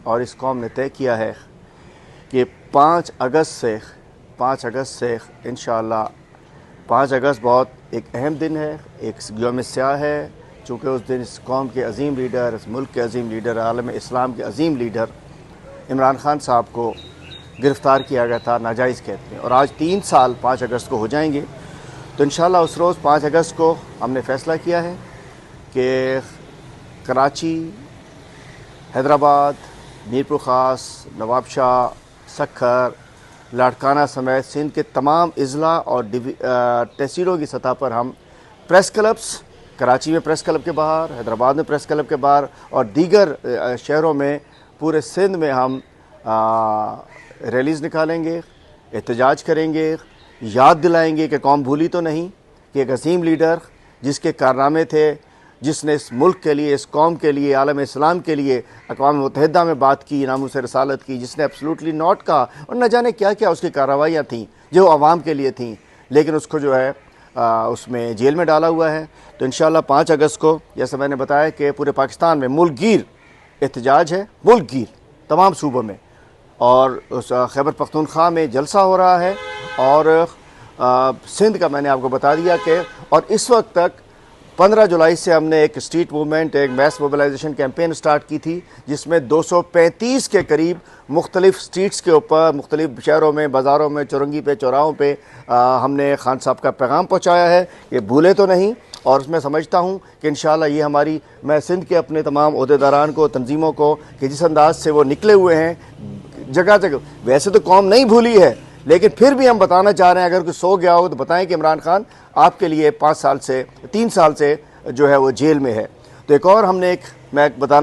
और इस कौम ने तय किया है कि 5 अगस्त से इंशाअल्लाह 5 अगस्त बहुत एक अहम दिन है, एक यौम स्याह है, चूँकि उस दिन इस कौम के अजीम लीडर, इस मुल्क के अजीम लीडर, आलम इस्लाम के अजीम लीडर इमरान खान साहब को गिरफ़्तार किया गया था नाजायज़ कैद में। और आज 3 साल 5 अगस्त को हो जाएंगे। तो इंशाअल्लाह उस रोज़ 5 अगस्त को हमने फ़ैसला किया है कि कराची, हैदराबाद, मीरपुर ख़ास, नवाबशाह, सखर, लाड़काना समेत सिंध के तमाम अज़ला और तहसीलों की सतह पर हम प्रेस क्लब्स, कराची में प्रेस क्लब के बाहर, हैदराबाद में प्रेस क्लब के बाहर और दीगर शहरों में पूरे सिंध में हम रैलीज़ निकालेंगे, एहतजाज करेंगे, याद दिलाएंगे कि कौम भूली तो नहीं कि एक अजीम लीडर जिसके कारनामे थे, जिसने इस मुल्क के लिए, इस कौम के लिए, आलम इस्लाम के लिए अक़वाम मुत्तहिदा में बात की, नामूस रसालत की, जिसने एब्सोल्युटली नॉट कहा और न जाने क्या क्या उसकी कार्रवाइयाँ थीं जो आवाम के लिए थीं, लेकिन उसको जो है उसमें जेल में डाला हुआ है। तो इंशाअल्लाह 5 अगस्त को जैसे मैंने बताया कि पूरे पाकिस्तान में मुल्कगीर एहतजाज है, मुल्कगीर तमाम सूबों में, और उस खैबर पख्तूनख्वा में जलसा हो रहा है और सिंध का मैंने आपको बता दिया कि और इस वक्त तक 15 जुलाई से हमने एक स्ट्रीट मूवमेंट, एक मैस मोबिलाइजेशन कैंपेन स्टार्ट की थी, जिसमें 235 के करीब मुख्तलिफ स्ट्रीट्स के ऊपर, मुख्तलिफ शहरों में, बाज़ारों में, चौरंगी पे, चौराहों पे हमने खान साहब का पैगाम पहुँचाया है। ये भूले तो नहीं। और उसमें समझता हूँ कि इंशाअल्लाह ये हमारी, मैं सिंध के अपने तमाम ओहदेदारान को, तंजीमों को, कि जिस अंदाज से वो निकले हुए हैं जगह जगह, वैसे तो कौम नहीं भूली है, लेकिन फिर भी हम बताना चाह रहे हैं, अगर कोई सो गया हो तो बताएं कि इमरान खान आपके लिए 3 साल से जो है वो जेल में है। तो एक और हमने मैं बताना